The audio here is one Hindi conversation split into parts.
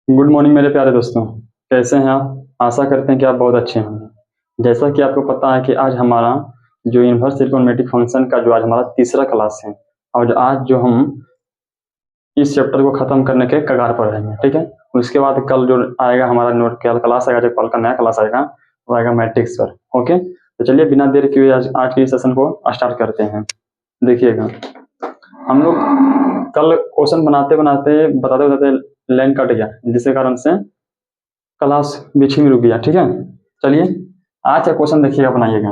गुड मॉर्निंग मेरे प्यारे दोस्तों। कैसे हैं आप? आशा करते हैं कि आप बहुत अच्छे होंगे। जैसा कि आपको पता है कि आज हमारा जो इन्वर्स त्रिकोणमितिक फंक्शन का जो आज हमारा तीसरा क्लास है और आज जो हम इस चैप्टर को खत्म करने के कगार पर रहेंगे, ठीक है। उसके बाद कल जो आएगा हमारा नोट क्या क्लास आएगा, जो कल का नया क्लास आएगा वो आएगा मैट्रिक्स पर। ओके, तो चलिए बिना देर किए आज के सेशन को स्टार्ट करते हैं। देखिएगा, हम लोग कल क्वेश्चन बनाते बनाते बताते बताते लाइन कट गया, जिसके कारण से क्लास बीच में रुक गया, ठीक है। चलिए आज का क्वेश्चन देखिएगा, बनाइएगा।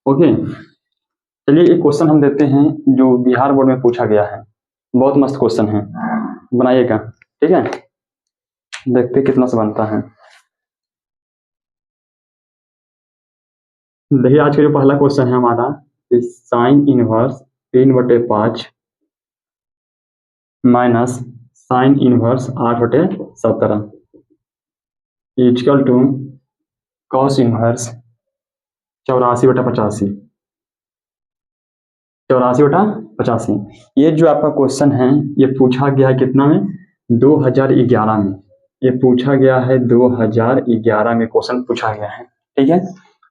ओके, चलिए एक क्वेश्चन हम देते हैं जो बिहार बोर्ड में पूछा गया है। बहुत मस्त क्वेश्चन है, बनाइएगा, ठीक है। देखते कितना से बनता है। देखिए आज का जो पहला क्वेश्चन है हमारा, sine inverse 3/5 minus sine inverse 8/17 equal to cos inverse 84/85। 84/85 ये जो आपका क्वेश्चन है ये पूछा गया है कितना में, 2011 में। ये पूछा गया है 2011 में क्वेश्चन पूछा गया है, ठीक है।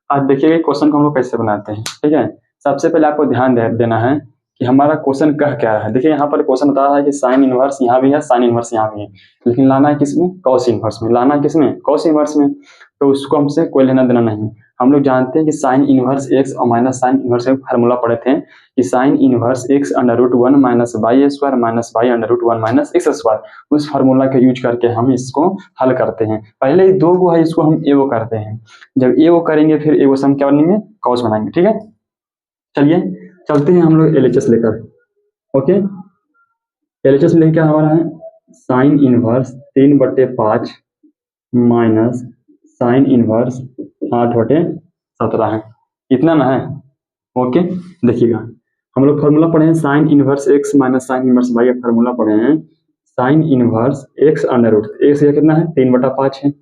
आज देखिए क्वेश्चन को हम लोग कैसे बनाते हैं, ठीक है। सबसे पहले आपको ध्यान देना है कि हमारा क्वेश्चन कह क्या रहा है। देखिए यहाँ पर क्वेश्चन बता रहा है कि साइन इनवर्स यहाँ भी है, साइन इनवर्स यहाँ भी है, लेकिन लाना है किसमें, कॉस इनवर्स में। लाना है किसमें, कॉस इनवर्स में। तो उसको हमसे कोई लेना देना नहीं। हम लोग जानते हैं कि साइन इनवर्स एक्स और माइनस साइन इनवर्स का फार्मूला पढ़े थे कि sine inverse x √1 minus y square minus y √1 minus x square. उस फार्मूला का यूज करके हम इसको हल करते हैं। पहले दो को है, इसको हम ए वो करते हैं। जब ए वो करेंगे फिर ए वो सम क्या बनेंगे, कॉस बनाएंगे, ठीक है। चलिए चलते हैं हम लोग एलएचएस लेकर। ओके, एलएचएस लेकर क्या हमारा है, sine inverse 3/5 minus sine inverse 8/17 है, इतना ना है। ओके, देखिएगा हम लोग फार्मूला पढ़े हैं sine inverse x minus sine inverse y का फार्मूला पढ़े हैं। साइन इनवर्स एक्स √, एक्स ये कितना है 3/5 है,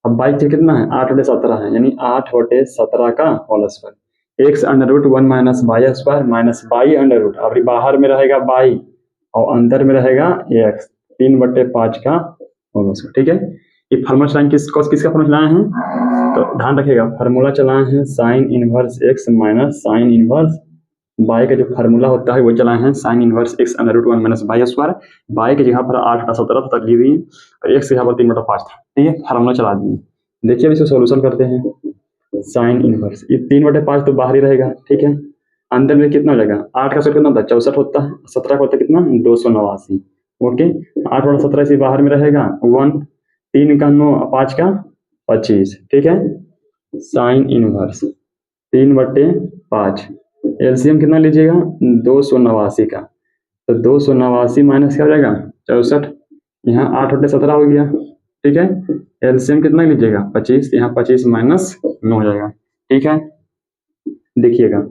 अब बाई से कितना है 8/17 है, यानी 8/17 का whole square. X √1 minus y square minus y √, अब बाहर में रहेगा बाई और अंदर में रहेगा एक्स, 3/5 का होल स्क्वायर, ठीक है। ये फार्मूला चलाएं, किसका फार्मूला चलाए हैं, तो ध्यान रखिएगा फार्मूला चलाए हैं sine inverse x minus sine inverse y का जो फार्मूला होता है वो चलाए हैं sine inverse x √1 minus y square. Y की जगह पर 8/17 तक ली हुई है और एक्स की जगह पर 3/5 था, ठीक है। फार्मूला चला दिए। देखिए अब इसको सॉल्यूशन करते हैं। साइन इनवर्स ये 3/5 तो बाहर ही रहेगा, ठीक है। अंदर में कितना हो जाएगा, 8 का स्क्वायर कितना होता है 64 होता है, 17 का होता है कितना 289। ओके, 8/17 से बाहर में रहेगा 1, 3 का 9, 5 का 25, ठीक है। साइन इनवर्स 3/5 एलसीएम कितना लीजिएगा 289 का, तो 289 माइनस क्या हो जाएगा 64, यहाँ 8/17 हो गया, ठीक है। एलसीएम कितना लीजिएगा 25, यहाँ 25 माइनस 9 हो जाएगा, ठीक है। देखिएगा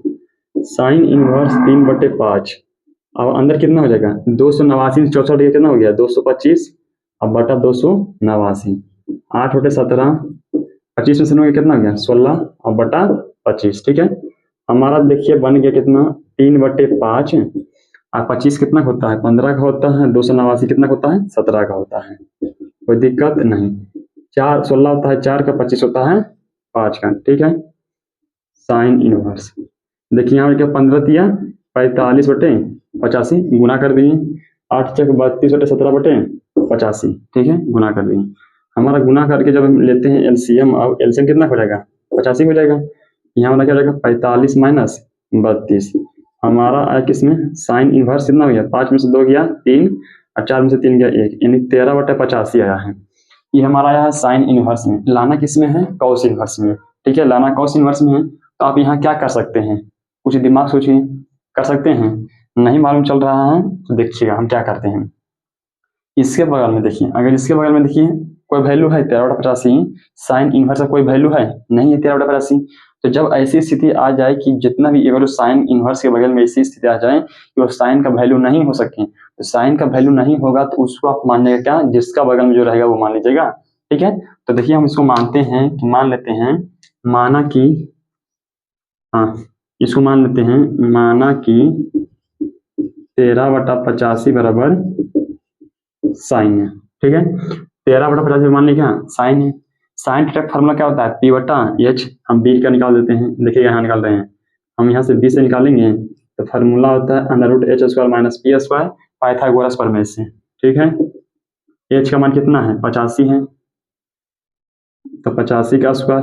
साइन इनवर्स 3/5 अब अंदर कितना हो जाएगा 289 से 64 कितना हो गया 225 अब बटा 289, 8/17 25 में से 9 कितना हो गया 16 और बटा 25, ठीक है। हमारा देखिए बन गया कितना 3/5 और 25 कितना होता है 15 का होता है, 289 कितना होता है 17 का होता है, कोई दिक्कत नहीं। 4 16 होता है 4 का, 25 होता है 5 का, ठीक है। साइन इनवर्स देखिए यहाँ क्या 15 दिया 45/85 गुना कर दिए, 8 चक 32/17/85, ठीक है, गुना कर दिए। हमारा गुना करके जब हम लेते हैं एलसीएम, अब एलसीएम कितना हो जाएगा 85 हो जाएगा, यहाँ वाला क्या हो जाएगा 45 माइनस 32। हमारा आया किसमें साइन इनवर्स कितना हो गया 5 में से 2 गया 3 और 4 में से 3 गया 1, यानी 13/85 आया है। ये हमारा आया है साइन इनवर्स में। लाना किसमें है, कॉस इनवर्स में, ठीक है। लाना कॉस इनवर्स में है तो आप यहाँ क्या कर सकते हैं, कुछ दिमाग सोचिए, कर सकते हैं। नहीं मालूम चल रहा है तो देखिएगा हम क्या करते हैं। इसके बगल में देखिए, अगर इसके बगल में देखिए कोई वैल्यू है 13/85, साइन इनवर्स का कोई वैल्यू है नहीं है 13/85, तो जब ऐसी स्थिति आ जाए कि जितना भी वैल्यू साइन इनवर्स के बगल में ऐसी स्थिति आ जाए कि वो साइन का वैल्यू नहीं हो सके, तो साइन का वैल्यू नहीं होगा तो उसको आप मानिएगा क्या, जिसका बगल में जो रहेगा वो मान लीजिएगा, ठीक है। तो देखिए हम इसको मानते हैं कि मान लेते हैं, माना कि हाँ इसको मान लेते हैं, माना कि 13/85 बराबर साइन है, ठीक है। 13/50 मान ली क्या साइन है। साइन थीटा का फार्मूला क्या होता है P/H। हम बी का निकाल देते हैं, देखिए यहाँ निकाल रहे हैं हम, यहाँ से बी से निकालेंगे तो फार्मूला होता है √h² - p² पाइथागोरस प्रमेय से। ठीक है, h का मान कितना है 85 है, तो 85 का स्क्वायर,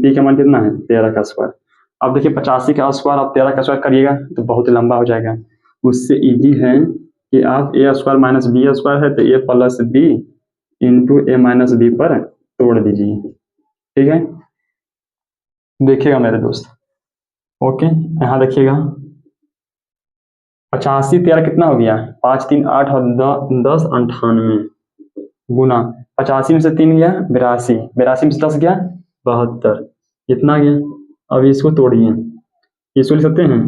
p का मान कितना है 13 का स्क्वायर। अब देखिए 85 का स्क्वायर आप 13 का स्क्वायर करिएगा तो बहुत लंबा हो जाएगा, उससे इजी है कि आप a² - b² है तो a + b × a - b पर तोड़ दीजिए। ठीक है, देखिएगा मेरे दोस्त, ओके यहाँ देखिएगा 85 13 कितना हो गया 5 3 8 और 10 98 गुना 85 में से 3 गया 82, 82 में से 10 गया 72, इतना गया। अब इसको तोड़िए, इसको लिख सकते हैं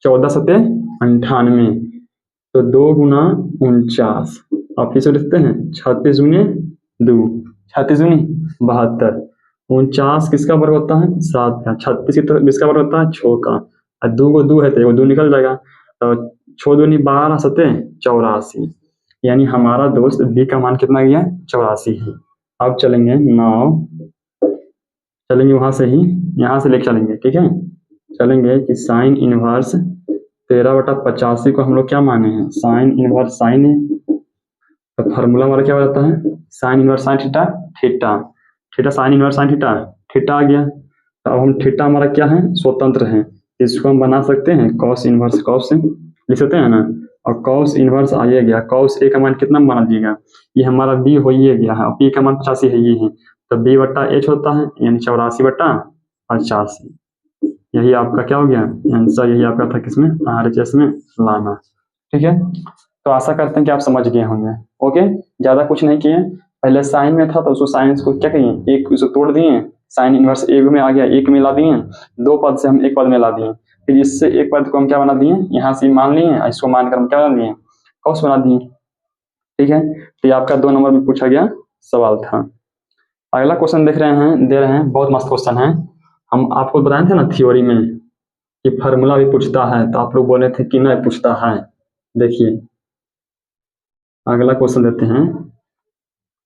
14 7 98, तो 2 गुना 49, अब फिर से लिखते हैं 36 गुने 2, 36 दूनी 72, 49 किसका वर्ग होता है 7 का, 36 किसका वर्ग होता है 6 का, और 2 को 2 है तो 2 निकल जाएगा, तो 6 दूनी 12 7 84, यानी हमारा दोस्त बी का मान कितना गया 84 है। अब चलेंगे 9, चलेंगे वहां से ही, यहाँ से लेके चलेंगे। ठीक है, चलेंगे कि साइन इनवर्स 13/85 को हम लोग क्या माने हैं साइन इनवर्स साइन है, तो फार्मूला हमारा क्या हो जाता है sine inverse sine theta, theta theta sine inverse sine theta, theta आ गया। तो अब हम थीटा हमारा क्या है स्वतंत्र है, इसको हम बना सकते हैं कॉस इनवर्स कॉस से लिख सकते हैं ना, और कॉस इनवर्स आ गया, कॉस ए का मान कितना बना दीजिएगा, ये हमारा बी हो ही गया है, पी का मान 85 है ये है, तो b/h होता है यानी 84/85, यही आपका क्या हो गया आंसर, यही आपका था किसमें RHS में लाना। ठीक है, तो आशा करते हैं कि आप समझ गए होंगे। ओके, ज्यादा कुछ नहीं किए, पहले साइन में था तो उसको साइन को क्या कहिए एक उसको तोड़ दिए, साइन इनवर्स एक में आ गया, एक में ला दिए, 2 पद से हम एक पद में ला दिए, फिर इससे एक पद को हम क्या बना दिए यहाँ से मान लिए, इसको मानकर हम क्या बना दिए कॉस बना दिए। ठीक है, तो ये आपका 2 नंबर में पूछा गया सवाल था। अगला क्वेश्चन देख रहे हैं, दे रहे हैं, बहुत मस्त क्वेश्चन है। हम आपको बताए थे ना थ्योरी में कि फार्मूला भी पूछता है, तो आप लोग बोले थे कि नहीं पूछता है। देखिए अगला क्वेश्चन देते हैं,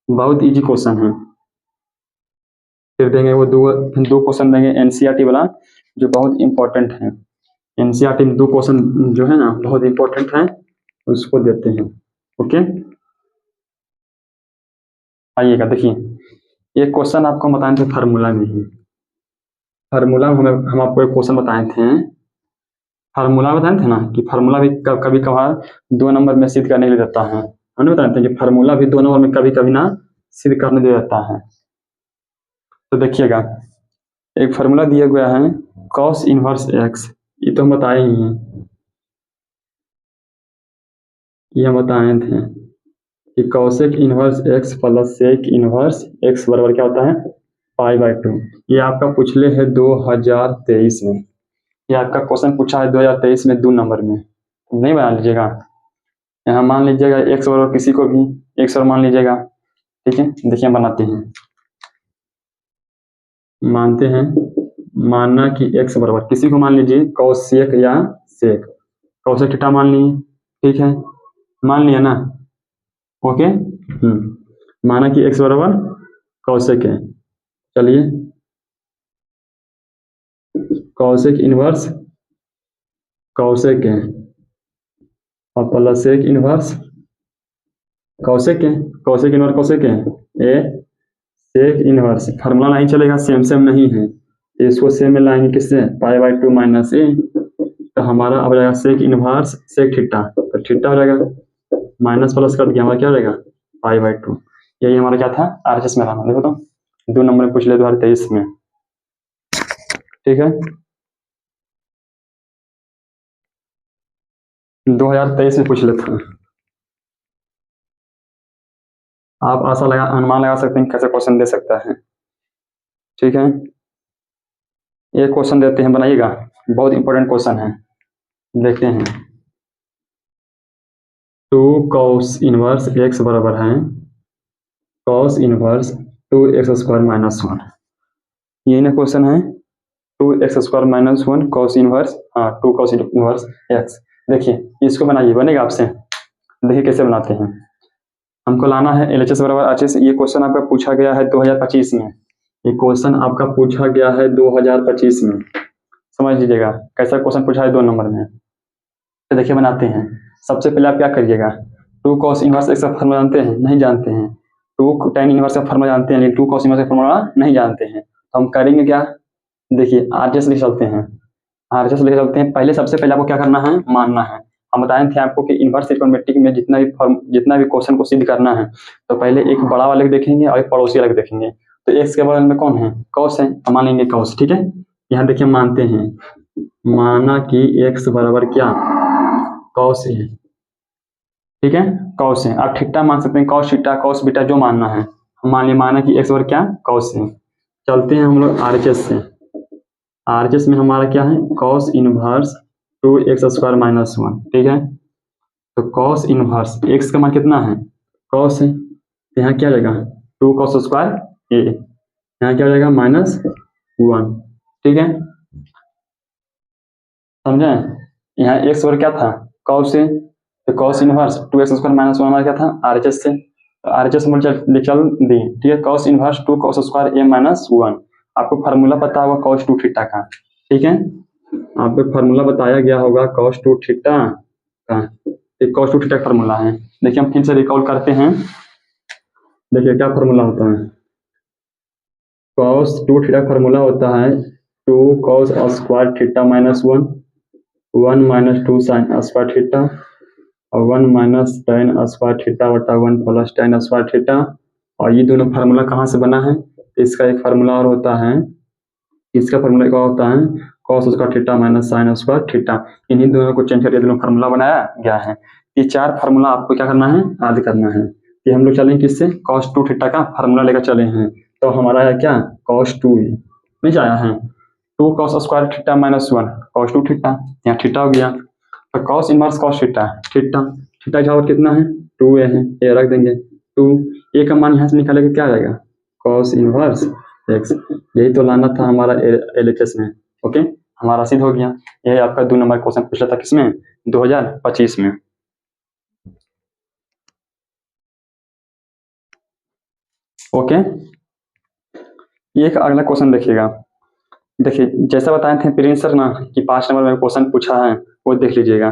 बहुत इजी क्वेश्चन है, फिर देंगे वो दो क्वेश्चन देंगे एनसीईआरटी वाला जो बहुत इंपॉर्टेंट है। एनसीईआरटी में 2 क्वेश्चन जो है ना बहुत इंपॉर्टेंट है, उसको देते हैं। ओके, आइएगा देखिए एक क्वेश्चन आपको बताए थे फार्मूला में ही, फार्मूला में हम आपको एक क्वेश्चन बताए थे, फार्मूला बताए थे ना कि फार्मूला भी कभी कभार 2 नंबर में सिद्ध करने के लिए देता है, हमने बताए थे कि फार्मूला भी 2 नंबर में कभी कभी ना सिद्ध करने दे देता है। तो देखिएगा एक फार्मूला दिया गया है cos इनवर्स x, ये तो हम बताए ही हैं, ये हम बताए थे कि cosec inverse x + sec inverse x बराबर क्या होता है π/2। ये आपका पूछले है 2023 में, ये आपका क्वेश्चन पूछा है 2023 में 2 नंबर में, नहीं बना लीजिएगा, यहाँ मान लीजिएगा x बराबर किसी को भी x और मान लीजिएगा। ठीक है, देखिए हम बनाते हैं, मानते हैं, मानना कि x बराबर किसी को मान लीजिए cosec या sec, cosec थीटा मान लिए। ठीक है, मान लिया ना, ओके, माना कि x बराबर cosec है, चलिए cosec इनवर्स cosec है और प्लस sec इनवर्स cosec है, cosec इनवर्स cosec है, ए sec इनवर्स, फार्मूला नहीं चलेगा, सेम सेम नहीं है, इसको सेम में लाएंगे किससे π/2 माइनस ए, तो हमारा अब जाएगा sec इनवर्स sec थीटा, तो थीटा हो जाएगा माइनस प्लस कर दिया, हमारा क्या हो जाएगा π/2, यही हमारा क्या था RHS में लाना। देखो तो 2 नंबर में पूछ ले 2023 में। ठीक है, 2023 में पूछ लेते हैं, आप आशा लगा अनुमान लगा सकते हैं कैसे क्वेश्चन दे सकता है। ठीक है, एक क्वेश्चन देते हैं, बनाइएगा, बहुत इंपॉर्टेंट क्वेश्चन है, देखते हैं 2 cos इनवर्स x बराबर है cos इनवर्स 2x² - 1, ये ना क्वेश्चन है 2x² - 1 cos इनवर्स, हाँ 2 cos इनवर्स x। देखिए इसको बनाइए, बनेगा आपसे, देखिए कैसे बनाते हैं। हमको लाना है LHS बराबर RHS। ये क्वेश्चन आपका पूछा गया है 2025 में। ये क्वेश्चन आपका पूछा गया है 2025 में, समझ लीजिएगा कैसा क्वेश्चन पूछा है 2 नंबर में। तो देखिए बनाते हैं। सबसे पहले आप क्या करिएगा, 2 cos इनवर्स एक्स का फॉर्मूला जानते हैं? नहीं जानते हैं। 2 tan इनवर्स का फॉर्मूला जानते हैं लेकिन 2 cos इनवर्स का फॉर्मूला नहीं जानते हैं। तो हम करेंगे क्या, देखिए RHS लिख चलते हैं। RHS लिख चलते हैं। पहले सबसे पहले आपको क्या करना है, मानना है। हम बताए थे आपको कि इनवर्स ट्रिग्नोमेट्रिक में जितना भी क्वेश्चन को सिद्ध करना है तो पहले एक बड़ा वाले देखेंगे और एक पड़ोसी वाले देखेंगे। तो एक्स के बगल में कौन है, cos है, हम मान लेंगे cos। ठीक है, यहाँ देखिए मानते हैं, माना कि x बराबर क्या, cos है। ठीक है, cos है। आप थीटा मान सकते हैं, cos थीटा cos बीटा जो मानना है। हम मान लिया, माना कि x बराबर क्या, cos है। चलते हैं हम लोग RHS से। RHS में हमारा क्या है, cos इनवर्स 2x² माइनस 1। ठीक है, तो cos इनवर्स x का मान कितना है, cos है। तो यहाँ क्या जाएगा 2 cos स्क्वायर a, यहाँ क्या हो जाएगा -1। ठीक है, समझे। यहाँ x और क्या था, cos से, तो cos इनवर्स 2x² माइनस 1 हमारा क्या था, RHS से। तो RHS में चल दी। ठीक है, cos inverse 2 cos square a minus 1। आपको फार्मूला पता होगा cos 2 थीटा का। ठीक है, आपको फार्मूला बताया गया होगा cos 2 थीटा का। एक cos 2 थीटा फार्मूला है। देखिए हम फिर से रिकॉल करते हैं। देखिए क्या फार्मूला होता है, cos 2 थीटा फार्मूला होता है 2 cos square theta minus 1, 1 minus 2 sin square theta और 1 माइनस tan स्क्वायर थीटा बटा 1 प्लस tan स्क्वायर थीटा। और ये दोनों फार्मूला कहाँ से बना है, इसका एक फार्मूला और होता है, इसका फार्मूला क्या होता है, cos square theta minus sin square theta. इन्हीं दोनों को चेंज करके दोनों फार्मूला बनाया गया है। ये 4 फार्मूला आपको क्या करना है, याद करना है। ये हम लोग चलें किससे, cos 2 थीटा का फार्मूला लेकर चले हैं। तो हमारा है क्या, cos 2 नहीं आया है, 2 cos square theta minus 1 cos 2 theta, यहाँ थीटा हो गया। तो cos inverse cos theta, theta theta का और कितना है 2a है, ये रख देंगे 2। a का मान यहाँ से निकालेंगे क्या आ जाएगा, cos इनवर्स x। यही तो लाना था हमारा LHS में। ओके, हमारा सिद्ध हो गया। यही आपका 2 नंबर क्वेश्चन पूछा था किसमें, 2025 में। ओके, एक अगला क्वेश्चन देखिएगा। देखिए जैसा बताए थे प्रिंस सर ना कि 5 नंबर में क्वेश्चन पूछा है, वो देख लीजिएगा।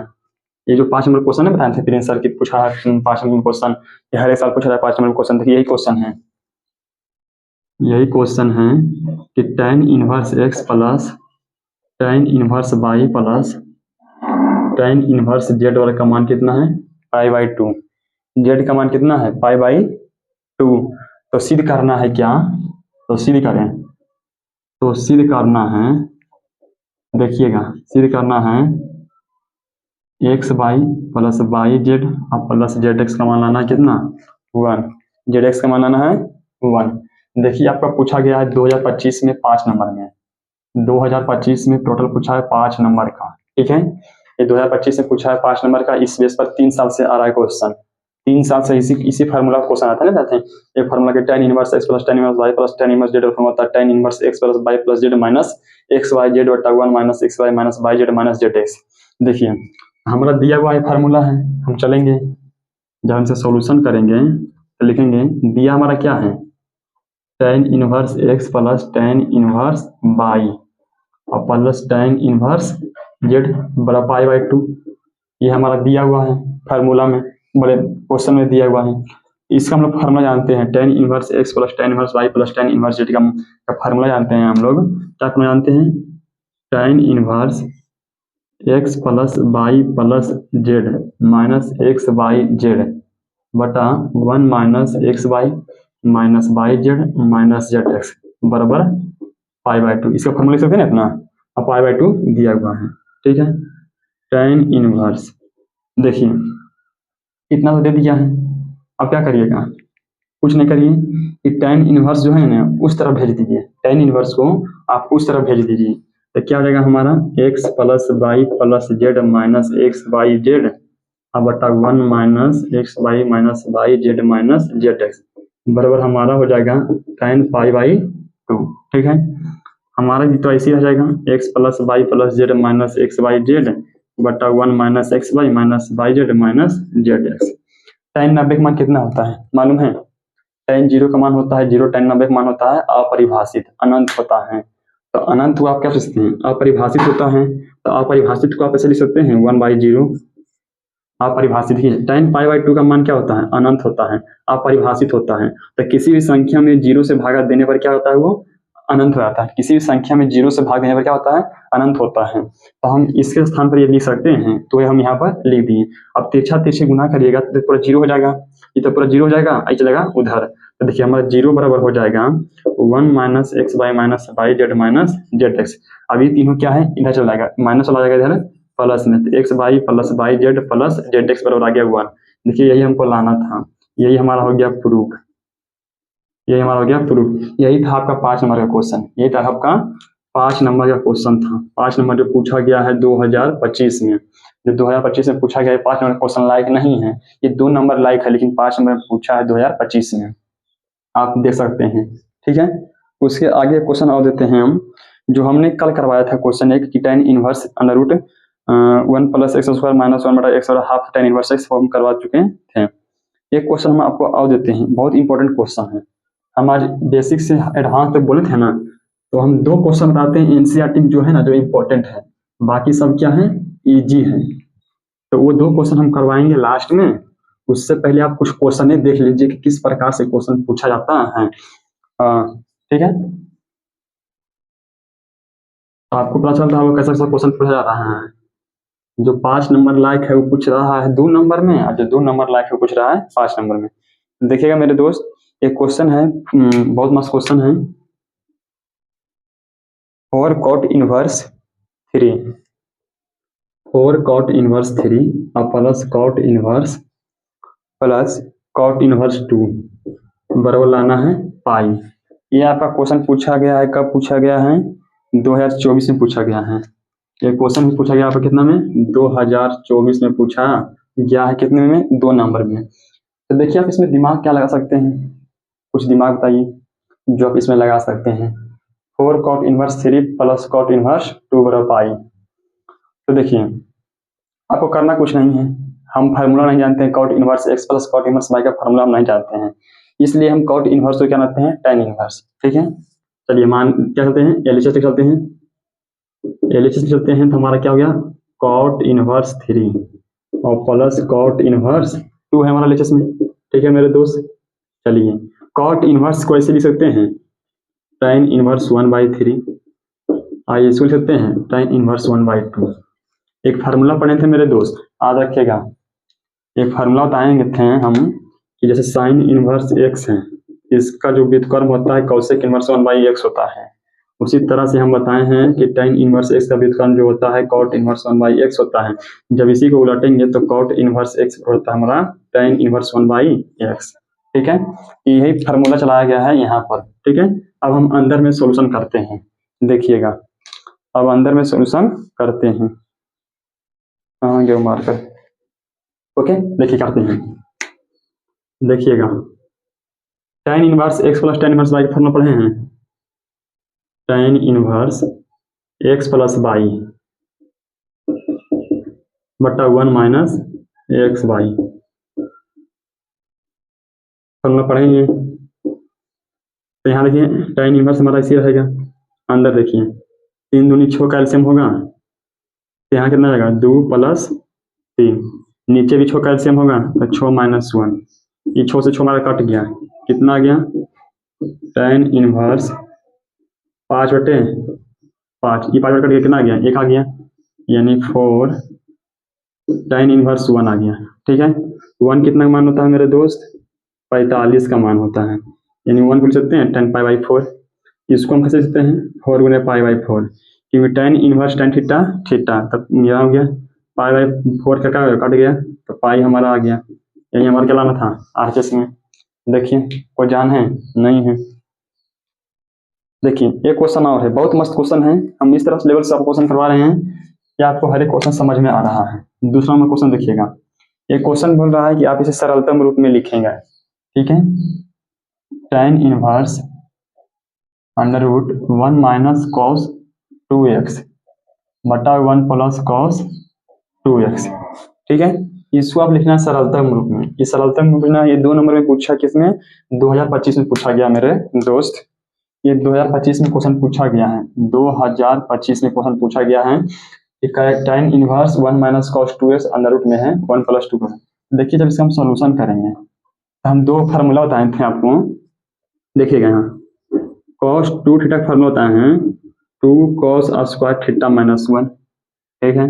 ये जो 5 नंबर क्वेश्चन है बताए थे प्रिंस सर की पूछा है 5 नंबर क्वेश्चन, ये हर एक साल पूछा है 5 नंबर क्वेश्चन। देखिए यही क्वेश्चन है, यही क्वेश्चन है कि tan inverse x plus tan inverse y plus tan inverse z वाला का मान कितना है, π/2। z का मान कितना है, π/2। तो सिद्ध करना है क्या, तो सिद्ध करें, तो सिद्ध करना है, देखिएगा सिद्ध करना है x y plus y z और प्लस जेड एक्स का मान लाना है कितना 1, जेड एक्स का मान लाना है 1। देखिए आपका पूछा गया है 2025 में 5 नंबर में, 2025 में टोटल पूछा है 5 नंबर का। ठीक है, ये 2025 में पूछा है 5 नंबर का। इस बेस पर 3 साल से आ रहा है क्वेश्चन, 3 साल से इसी फार्मूला का क्वेश्चन आता है ना, कहते हैं ये फार्मूला के tan inverse x plus tan inverse y plus tan inverse z form होता है tan inverse x plus y plus z minus x y z बटा 1 minus x y minus y z minus z x। देखिए हमारा दिया हुआ फार्मूला है, हम चलेंगे जब हमसे सॉल्यूशन करेंगे तो लिखेंगे दिया हमारा क्या है, tan inverse x plus tan inverse y और प्लस tan इनवर्स z बड़ा π/2। ये हमारा दिया हुआ है फार्मूला में, बड़े क्वेश्चन में दिया हुआ है। इसका हम लोग फार्मूला जानते हैं, tan inverse x plus tan inverse y plus tan inverse z का फार्मूला जानते हैं हम लोग। क्या फार्मूला जानते हैं, tan inverse x plus y plus z minus x y z बटा 1 minus x y minus y z minus z x बराबर π/2। इसका फार्मूला लिख सकते हैं ना इतना, अब π/2 दिया हुआ है। ठीक है, tan इनवर्स देखिए इतना तो दे दिया है, अब क्या करिएगा, कुछ नहीं करिए, कि tan इनवर्स जो है ना उस तरफ भेज दीजिए, tan इनवर्स को आप उस तरफ भेज दीजिए। तो क्या हो जाएगा हमारा x plus y plus z minus x y z बटा 1 minus x y minus y z minus z x बराबर हमारा हो जाएगा tan π/2। ठीक है, हमारा तो ऐसे ही हो जाएगा x plus y plus z minus x y z बटा 1 minus x y minus y z minus z x. tan 90 का मान कितना होता है मालूम है? tan 0 का मान होता है 0, tan 90 का मान होता है अपरिभाषित, अनंत होता है। तो अनंत को आप क्या सोचते हैं? अपरिभाषित होता है। तो अपरिभाषित को आप ऐसे लिख सकते हैं 1/0 अपरिभाषित ही। tan π/2 का मान क्या होता है? अनंत होता है, अपरिभाषित होता है। तो किसी भी संख्या में 0 से भागा देने पर क्या होता है? वो अनंत हो जाता है। किसी भी संख्या में 0 से भाग देने पर क्या होता है? अनंत होता है। तो हम इसके स्थान पर ये लिख सकते हैं, तो ये हम यहाँ पर लिख दिए। अब तिरछा तिरछे गुना करिएगा तो पूरा 0 हो जाएगा, ये तो पूरा 0 हो जाएगा, आई चलेगा उधर। तो देखिए हमारा 0 बराबर हो जाएगा 1 - x/- y z - zx। अब ये तीनों क्या है? इधर चला जाएगा, माइनस चला जाएगा इधर प्लस में, तो x y plus y z plus z x बराबर आ गया 1। देखिए यही हमको लाना था, यही हमारा हो गया प्रूफ, यही हमारा हो गया प्रूफ। यही था आपका 5 नंबर का क्वेश्चन, यही था आपका 5 नंबर का क्वेश्चन था। 5 नंबर जो पूछा गया है 2025 में, जो 2025 में पूछा गया है 5 नंबर क्वेश्चन लायक नहीं है, ये 2 नंबर लायक है, लेकिन 5 नंबर पूछा है 2025 में, आप देख सकते हैं। ठीक है, उसके आगे क्वेश्चन और देते हैं हम, जो हमने कल करवाया था क्वेश्चन एक कि tan inverse under root 1 + x² - 1/x/½ tan inverse x हम करवा चुके थे। एक क्वेश्चन हम आपको और देते हैं, बहुत इंपॉर्टेंट क्वेश्चन है। हम आज बेसिक से एडवांस तक बोले थे ना, तो हम 2 क्वेश्चन बताते हैं एनसीईआरटी जो है ना, जो इम्पोर्टेंट है, बाकी सब क्या है? इजी है। तो वो 2 क्वेश्चन हम करवाएंगे लास्ट में। उससे पहले आप कुछ क्वेश्चन देख लीजिए कि किस प्रकार से क्वेश्चन पूछा जाता है। ठीक है, तो आपको पता चलता होगा कैसा कैसा क्वेश्चन पूछा जा रहा है। जो 5 नंबर लायक है वो पूछ रहा है 2 नंबर में, और जो 2 नंबर लायक है वो पूछ रहा है 5 नंबर में। देखिएगा मेरे दोस्त, एक क्वेश्चन है, बहुत मस्त क्वेश्चन है। 4 cot इनवर्स 3 4 cot इनवर्स 3 और प्लस cot इनवर्स 2 बराबर लाना है पाई। ये आपका क्वेश्चन पूछा गया है, कब पूछा गया है? 2024 में पूछा गया है। ये क्वेश्चन भी पूछा गया आपका कितना में? 2024 में पूछा गया है। कितने में? 2 नंबर में। तो देखिए आप इसमें दिमाग क्या लगा सकते हैं, कुछ दिमाग बताइए जो आप इसमें लगा सकते हैं। 4 cot inverse 3 plus cot inverse 2 बराबर पाई। तो देखिए आपको करना कुछ नहीं है, हम फार्मूला नहीं जानते हैं, cot inverse x plus cot inverse y का फार्मूला हम नहीं जानते हैं, इसलिए हम cot इनवर्स को क्या जानते हैं? tan inverse. ठीक है, चलिए मान क्या चलते हैं? एलएचएस चलते हैं, एलएचएस चलते हैं तो हमारा क्या हो गया? cot इनवर्स 3 और प्लस cot इनवर्स 2 है हमारा एलएचएस में। ठीक है मेरे दोस्त, चलिए cot इनवर्स को ऐसे लिख सकते हैं tan इनवर्स 1/3, आइए इसको लिख सकते हैं tan इनवर्स 1/2। एक फार्मूला पढ़े थे मेरे दोस्त, याद रखिएगा। एक फार्मूला बताएंगे थे हम कि जैसे साइन इनवर्स x है, इसका जो व्युत्क्रम होता है cosec इनवर्स 1/x होता है। उसी तरह से हम बताए हैं कि tan इनवर्स x का व्युत्क्रम जो होता है cot इनवर्स 1/x होता है। जब इसी को उलटेंगे तो cot इनवर्स x होता है हमारा tan इनवर्स 1/x। ठीक है, यही फार्मूला चलाया गया है यहाँ पर। ठीक है, अब हम अंदर में सोल्यूशन करते हैं, देखिएगा अब अंदर में सोल्यूशन करते हैं। कहाँ गया मार्कर? ओके, देखिए करते हैं, देखिएगा tan inverse x plus tan inverse y का फॉर्मूला पढ़े हैं। tan inverse x plus y बटा 1 माइनस एक्स वाई, फॉर्मूला पढ़ेंगे तो यहाँ देखिए tan इनवर्स हमारा इसी रहेगा। अंदर देखिए 3 दूनी 6 का एलसीएम होगा, तो यहाँ कितना जाएगा? 2 + 3, नीचे भी 6 का एलसीएम होगा तो 6 - 1, ये 6 से 6 हमारा कट गया, कितना आ गया? tan इनवर्स 5/5, ये 5 कट गया, कितना आ गया? 1 आ गया, यानी 4 tan इनवर्स 1 आ गया। ठीक है, 1 कितना का मान होता है मेरे दोस्त? 45 का मान होता है, यानी 1 को लिख सकते हैं tan π/4। इसको हम कैसे लिखते हैं? 4 गुने π/4, क्योंकि tan inverse tan theta theta, तब यह हो गया π/4 का कट गया तो पाई हमारा आ गया। यही हमारा क्या लाना था आरएचएस में। देखिए कोई जान है? नहीं है। देखिए एक क्वेश्चन और है, बहुत मस्त क्वेश्चन है, हम इस तरह से लेवल से आपको क्वेश्चन करवा रहे हैं कि आपको हर एक क्वेश्चन समझ में आ रहा है। दूसरा नंबर क्वेश्चन देखिएगा, एक क्वेश्चन बोल रहा है कि आप इसे सरलतम रूप में लिखेंगे। ठीक है, tan inverse under root 1 minus cos 2x बटा 1 + cos 2x। ठीक है, इसको आप लिखना है सरलतम रूप में। ये सरलतम रूप में ये 2 नंबर में पूछा, किसमें 2025 में पूछा गया मेरे दोस्त। ये 2025 में क्वेश्चन पूछा गया है, 2025 में क्वेश्चन पूछा गया है। tan inverse 1 minus cos 2x under root में है 1 प्लस 2। देखिए जब इसका हम सॉल्यूशन करेंगे तो हम 2 फार्मूला बताए थे आपको, देखिएगा यहाँ cos 2 थीटा का फार्मूला बताए हैं 2 cos स्क्वायर थीटा माइनस 1, ठीक है,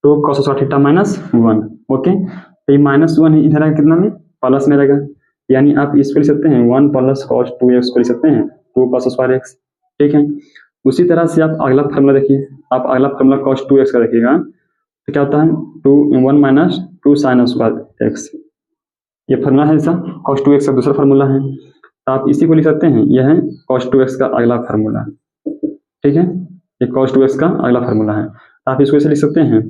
2 cos square theta minus 1। Okay, तो ये माइनस 1 इधर है कितना में प्लस में रहेगा, यानी आप इसको लिख सकते हैं 1 प्लस cos 2x को लिख सकते हैं 2 cos स्क्वायर x, ठीक है। उसी तरह से आप अगला फार्मूला देखिए, आप अगला फार्मूला cos 2x का देखिएगा तो क्या होता है 1 माइनस 2 sin स्क्वायर x, ये फार्मूला है इसका cos 2x का दूसरा फार्मूला है, तो आप इसी को लिख सकते हैं, यह है cos 2x का अगला फार्मूला, ठीक है, ये cos 2x का अगला फार्मूला है। तो आप इसको ऐसे लिख सकते हैं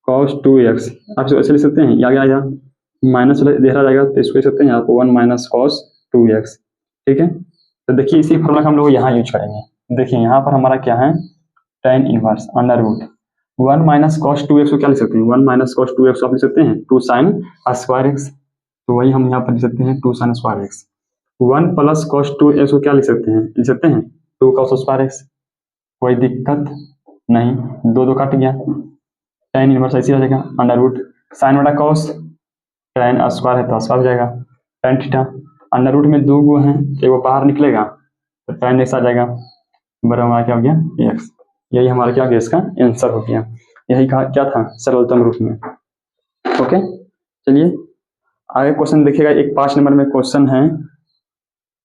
cos 2x, आप इसको ऐसे लिख सकते हैं, आगे आएगा माइनस दे रहा जाएगा तो इसको लिख सकते हैं आप 1 माइनस cos 2x, ठीक है। तो देखिए इसी फार्मूला का हम लोग यहाँ यूज करेंगे। देखिए यहाँ पर हमारा क्या है tan inverse under root 1 minus cos 2x को क्या लिख सकते हैं 1 माइनस cos 2x को आप लिख सकते हैं 2 sin स्क्वायर x, तो वही हम यहाँ पर लिख सकते हैं 2 sin square x। 1 plus cos 2x को क्या लिख सकते हैं 2 cos स्क्वायर x, कोई दिक्कत नहीं, 2 कट गया, tan इनवर्स ऐसे आ जाएगा अंडर रूट साइन बटा cos, tan स्क्वायर है तो स्क्वायर हो जाएगा, tan थीटा अंडर रूट में 2 गो हैं तो वो बाहर निकलेगा तो tan x आ जाएगा, बराबर हमारा क्या हो गया x। यही हमारा क्या हो गया, इसका आंसर हो गया। यही कहा क्या था सरलतम रूप में। ओके, चलिए आगे क्वेश्चन देखिएगा। एक 5 नंबर में क्वेश्चन है,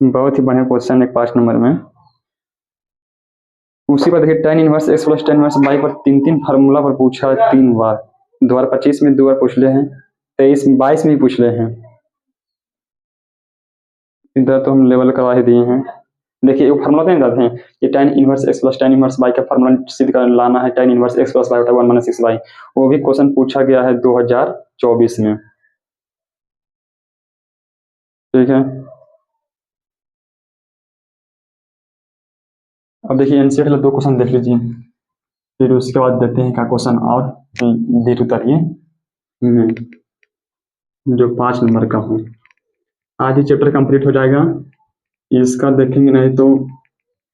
बहुत ही बढ़िया क्वेश्चन है 5 नंबर में। उसी पर देखिए tan inverse x plus tan inverse y पर 3 फार्मूला पर पूछा है 3 बार, 2025 में 2 बार पूछ ले हैं, 23 22 में ही पूछ ले हैं, इधर तो हम लेवल करवा ही दिए हैं। देखिए एक फार्मूला नहीं जाते हैं, ये tan inverse x plus tan inverse y का फार्मूला सिद्ध कर लाना है, tan inverse x plus y बटा 1 माइनस 6y, वो भी क्वेश्चन पूछा गया है 2024 में, ठीक है। अब देखिए एनसीईआरटी वाला 2 क्वेश्चन देख लीजिए, फिर उसके बाद देते हैं क्या क्वेश्चन और देर उतारिए जो 5 नंबर का हो। आज ही चैप्टर कंप्लीट हो जाएगा, इसका देखेंगे नहीं तो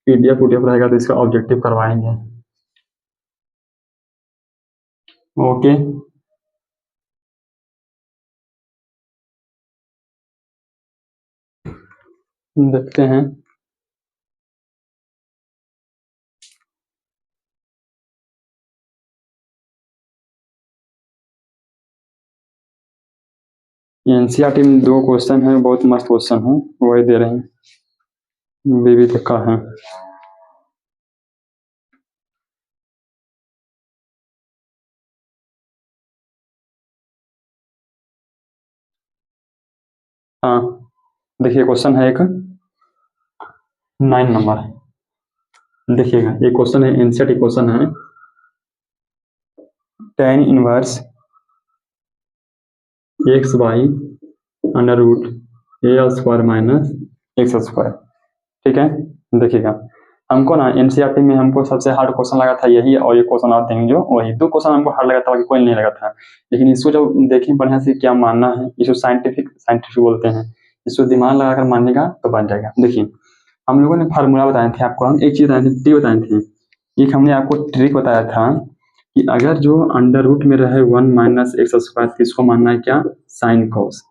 पीडीएफ रहेगा तो इसका ऑब्जेक्टिव करवाएंगे। ओके, देखते हैं। एनसीईआरटी में 2 क्वेश्चन है, बहुत मस्त क्वेश्चन है, वही दे रहे हैं, बीबी तक का है। हाँ देखिए क्वेश्चन है एक 9 नंबर, देखिएगा ये क्वेश्चन है, एनसीईआरटी क्वेश्चन है tan inverse x y under root a square minus x square, ठीक है। देखिएगा हमको ना एनसीईआरटी में हमको सबसे हार्ड क्वेश्चन लगा था यही, और ये क्वेश्चन आप देंगे जो वही 2 क्वेश्चन हमको हार्ड लगा था, बाकी कोई नहीं लगा था। लेकिन इसको जब देखें बढ़िया से क्या मानना है, इसको साइंटिफिक बोलते हैं, इसको दिमाग लगाकर मानेगा तो बन जाएगा। देखिए हम लोगों ने फार्मूला बताए थे आपको, हम एक चीज बताए थे, ट्रिक बताए थे, एक हमने आपको ट्रिक बताया था कि अगर जो अंडर रूट में रहे 1 माइनस एक्स स्क्वायर तो इसको मानना है क्या साइन कॉस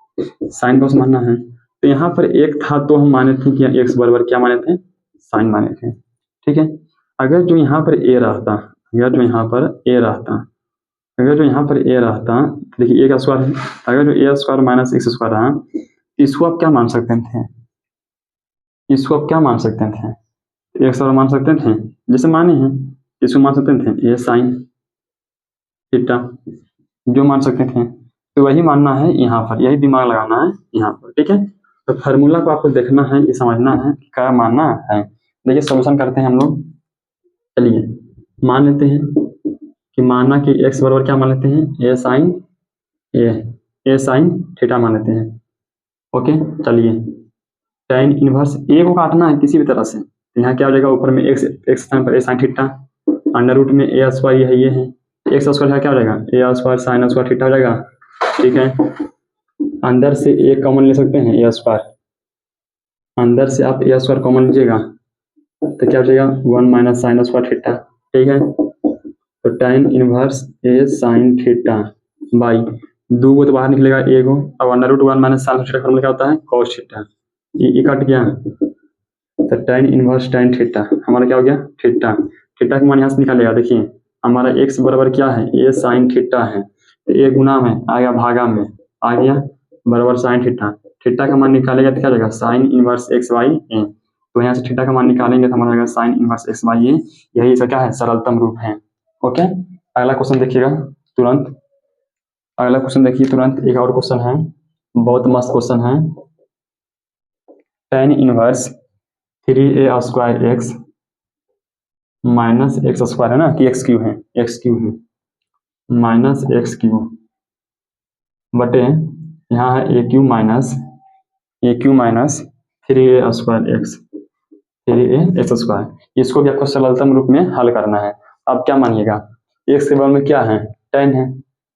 मानना है। तो यहाँ पर एक था तो हम माने थे कि एक्स बराबर क्या माने थे साइन माने थे, ठीक है। अगर जो यहाँ पर ए रहता, अगर जो यहाँ पर ए रहता, देखिए ए का स्क्वायर है, अगर जो ए स्क्वायर माइनस एक्स स्क्वायर रहा, इसको आप क्या मान सकते थे, इसको आप क्या मान सकते थे, एक स्क्वायर मान सकते थे, जैसे माने हैं इसको मान सकते थे ये साइन थीटा, जो मान सकते थे, तो वही मानना है यहाँ पर, यही दिमाग लगाना है यहाँ पर, ठीक है। तो फार्मूला को आपको देखना है, ये समझना है कि क्या मानना है। देखिए सॉल्यूशन करते हैं हम लोग, चलिए मान लेते हैं कि मानना कि x बराबर क्या मान लेते हैं ए साइन थीटा मान लेते हैं। ओके चलिए tan इनवर्स ए को काटना है किसी भी तरह से, यहाँ क्या हो जाएगा ऊपर में x स्थान पर ए साइन थीटा अंडर रूट में ए स्क्वायर ये है, एक्स स्क्वायर क्या हो जाएगा ए स्क्वायर साइन स्क्वायर थीटा हो जाएगा ठीक है। अंदर से ए कॉमन ले सकते हैं, ए स्क्वायर, अंदर से आप ए स्क्वायर कॉमन लीजिएगा तो क्या बचेगा 1 माइनस साइन स्क्वायर थीटा। ठीक है, तो tan inverse a sine theta by 2 को तो बाहर निकलेगा ए को, अब under root 1 minus sine theta formula क्या होता है cos थीटा, ये कट गया तो tan इनवर्स tan थीटा हमारा क्या हो गया थीटा। थीटा का मान यहाँ से निकालेगा, देखिए हमारा x बराबर क्या है ए साइन थीटा है, तो ए गुना में आ गया भागा में आ गया बराबर साइन थीटा, थीटा का मान निकालेगा तो क्या जाएगा साइन इनवर्स एक्स बाई ए, तो यहाँ से थीटा का मान निकालेंगे तो हमारा साइन इनवर्स एक्स बाई ए, यही इसका क्या है सरलतम रूप है। ओके, अगला क्वेश्चन देखिएगा तुरंत, अगला क्वेश्चन देखिए तुरंत, एक और क्वेश्चन है, बहुत मस्त क्वेश्चन है। tan inverse 3a square x minus x square है ना कि एक्स क्यू है, एक्स क्यू है माइनस एक्स क्यू बटे यहाँ है a cube minus 3a square x 3a x square, इसको भी आपको सरलतम रूप में हल करना है। अब क्या मानिएगा एक्स के बगल में क्या है tan है,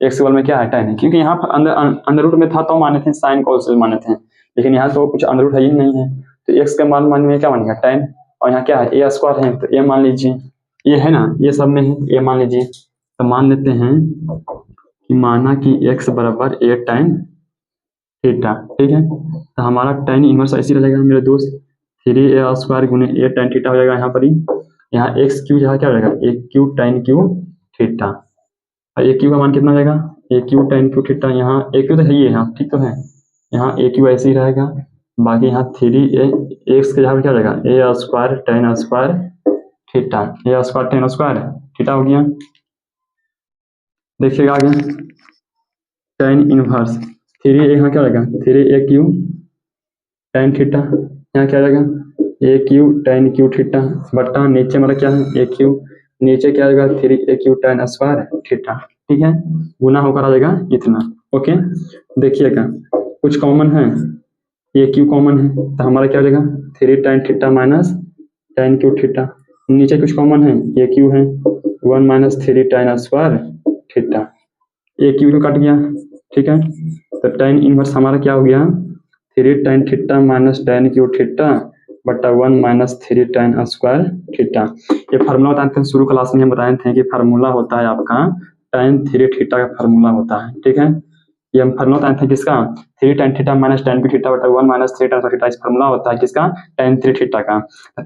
एक्स के बगल में क्या है tan है, क्योंकि यहाँ पर अंदर रूट में था तो माने थे साइन cos माने थे, लेकिन यहाँ तो कुछ अंदर रूट है ही नहीं है, तो एक्स का मान मानने में क्या मानेगा tan, और यहाँ क्या है ए स्क्वायर है तो ए मान लीजिए, ये है ना ये सब में है ए मान लीजिए, तो मान लेते हैं कि माना कि x बराबर ए tan थीटा। ठीक है, तो हमारा tan इनवर्स ऐसे रह जाएगा मेरे दोस्त 3a स्क्वायर गुने ए tan थीटा हो जाएगा, यहाँ पर ही यहाँ एक्स क्यू जहाँ क्या हो जाएगा ए क्यू tan क्यू थीटा, और ए क्यू का मान कितना हो जाएगा ए क्यू tan क्यू थीटा, यहाँ ए क्यू तो है ही है यहाँ ठीक तो है, यहाँ ए क्यू ऐसे ही रहेगा, बाकी यहाँ 3a एक्स के जहाँ पे क्या हो जाएगा ए स्क्वायर tan स्क्वायर थीटा, ए स्क्वायर tan स्क्वायर थीटा हो गया। देखिएगा आगे tan इनवर्स 3a यहाँ क्या हो जाएगा 3a क्यू tan थीटा, यहाँ क्या हो जाएगा ए क्यू tan क्यू थीटा बटा नीचे हमारा क्या है ए क्यू, नीचे क्या आएगा 3a Q tan square theta. ठीक है, गुना होकर आ जाएगा इतना। ओके, देखिएगा कुछ कॉमन है ए क्यू कॉमन है तो हमारा क्या हो जाएगा 3 tan theta minus tan Q theta, नीचे कुछ कॉमन है ए क्यू है 1 माइनस 3 tan स्क्वायर थीटा, ए क्यू तो कट गया। ठीक है, तो tan इनवर्स हमारा क्या हो गया 3 tan theta minus tan Q theta बटा 1 माइनस 3 tan स्क्वायर थीटा। ये फार्मूला बताए थे शुरू क्लास में, हम बताए थे कि फार्मूला होता है आपका tan 3 थीटा का फार्मूला होता है। ठीक है, ये हम फार्मूला बताए थे किसका 3 tan theta minus tan Q theta बटा 1 माइनस 3 tan स्क्वायर थीटा, इस फार्मूला होता है किसका tan 3 थीटा का,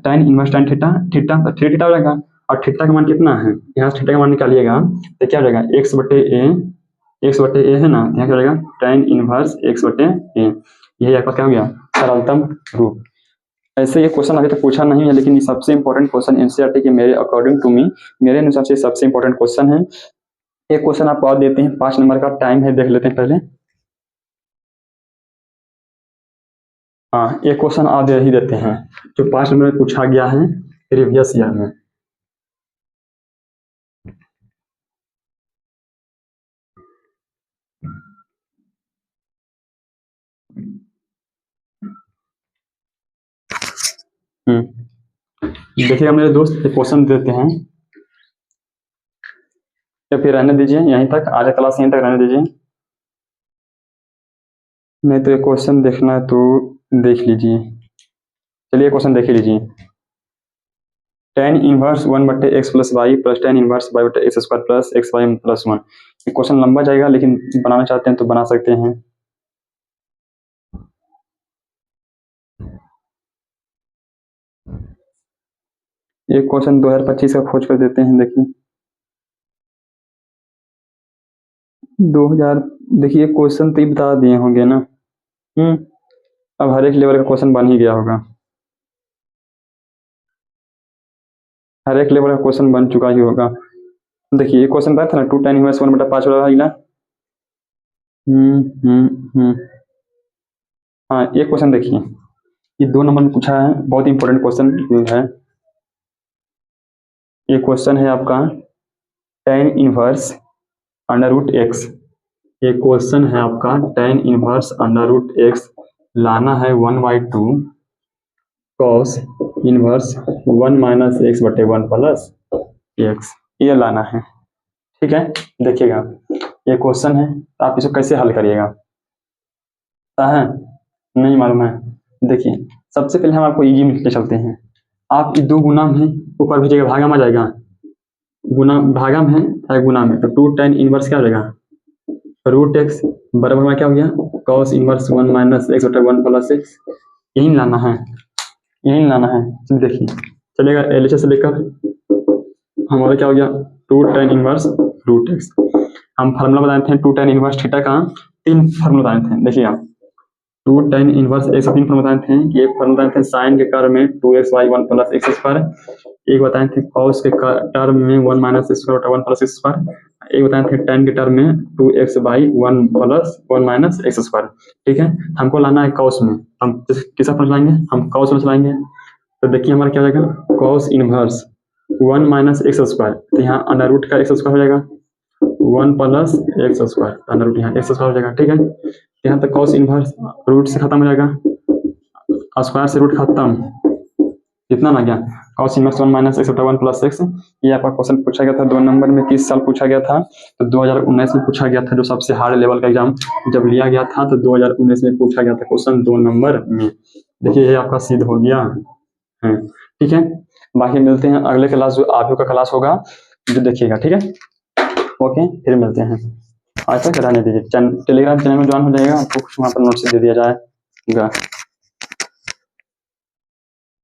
tan inverse tan theta theta तो 3 थीटा हो जाएगा, और थीटा का मान कितना है यहाँ से थीटा का मान निकालिएगा तो क्या हो जाएगा एक्स बटे ए है ना, यहाँ क्या हो जाएगा tan इनवर्स एक्स बटे ए, यही आपका क्या हो गया सरलतम रूप। ऐसे ये क्वेश्चन अभी तक पूछा नहीं है, लेकिन ये सबसे इंपॉर्टेंट क्वेश्चन एनसीईआरटी के मेरे अकॉर्डिंग टू मी, मेरे अनुसार से सबसे इंपॉर्टेंट क्वेश्चन है। एक क्वेश्चन आप और देते हैं 5 नंबर का, टाइम है देख लेते हैं पहले। हाँ, एक क्वेश्चन और दे ही देते हैं जो 5 नंबर में पूछा गया है प्रीवियस ईयर में। देखिएगा मेरे दोस्त एक क्वेश्चन देते हैं, या फिर रहने दीजिए यहीं तक, आज क्लास यहीं तक रहने दीजिए, नहीं तो ये क्वेश्चन देखना है तो देख लीजिए। चलिए क्वेश्चन देख लीजिए, tan इनवर्स 1 बटे x plus y plus tan inverse y बटे x square plus x y plus 1। ये क्वेश्चन लंबा जाएगा, लेकिन बनाना चाहते हैं तो बना सकते हैं। एक क्वेश्चन 2025 का खोज कर देते हैं, देखिए 2000, देखिए क्वेश्चन तो ही बता दिए होंगे ना। अब हर एक लेवल का क्वेश्चन बन ही गया होगा, हर एक लेवल का क्वेश्चन बन चुका ही होगा। देखिए ये क्वेश्चन था ना 2 tan इनवर्स 1 बटा 5 वाला भाई ना। हाँ, ये क्वेश्चन देखिए, ये 2 नंबर में पूछा है, बहुत इंपॉर्टेंट क्वेश्चन है। ये क्वेश्चन है आपका tan inverse under root x, ये क्वेश्चन है आपका tan inverse under root x लाना है 1/2 cos इनवर्स 1 माइनस एक्स बटे 1 प्लस एक्स, ये लाना है। ठीक है, देखिएगा ये क्वेश्चन है, तो आप इसको कैसे हल करिएगा, पता है? नहीं मालूम है? देखिए सबसे पहले हम आपको इजी में ले चलते हैं। आप ये 2 गुना में ऊपर भेजिएगा, भागा में आ जाएगा, गुना भागा में है या गुना में, तो 2 tan इनवर्स क्या हो जाएगा, रूट एक्स बराबर में क्या हो गया, cos इनवर्स 1 माइनस एक्स बटा 1 प्लस एक्स। यही लाना है, यही लाना है। चलिए देखिए चलेगा, LHS से लेकर हमारा क्या हो गया 2 tan इनवर्स रूट एक्स। हम फार्मूला बताए थे 2 tan इनवर्स थीटा का 3 फार्मूला बताए थे। देखिए आप 2 tan इनवर्स एक्स 3 फार्मूला बताए थे कि एक फार्मूला बताए थे साइन के कर्व में 2xy 1 प्लस एक्स स्क्वायर, एक बताए थे cos के टर्म में 1 माइनस स्क्वायर बटा 1 प्लस एक्स स्क्वायर, एक बताए थे tan के टर्म में 2x/1 plus 1 minus x square. ठीक है, हमको लाना है cos में, हम किसका फॉर्मूला चलाएंगे, हम cos में चलाएंगे। तो देखिए हमारा क्या हो जाएगा cos inverse 1 minus x square, तो यहाँ अंडर रूट का एक्स स्क्वायर हो जाएगा 1 plus x square, under root यहाँ एक्स स्क्वायर हो जाएगा। ठीक है, यहाँ तक cos इनवर्स रूट से खत्म हो जाएगा, स्क्वायर से रूट खत्म, कितना ना गया cos इनवर्स 1 माइनस एक्स बटा 1 प्लस एक्स। ये आपका क्वेश्चन पूछा गया था 2 नंबर में, किस साल पूछा गया था, तो 2019 में पूछा गया था, जो सबसे हार्ड लेवल का एग्जाम जब लिया गया था तो 2019 में पूछा गया था क्वेश्चन 2 नंबर में। देखिए ये आपका सिद्ध हो गया है। ठीक है, बाकी मिलते हैं अगले क्लास, जो आगे का क्लास होगा जो देखिएगा। ठीक है, ओके फिर मिलते हैं। आज तक रहने दीजिए, टेलीग्राम चैनल में ज्वाइन हो जाएगा, आपको वहाँ पर नोट्स दे दिया जाएगा।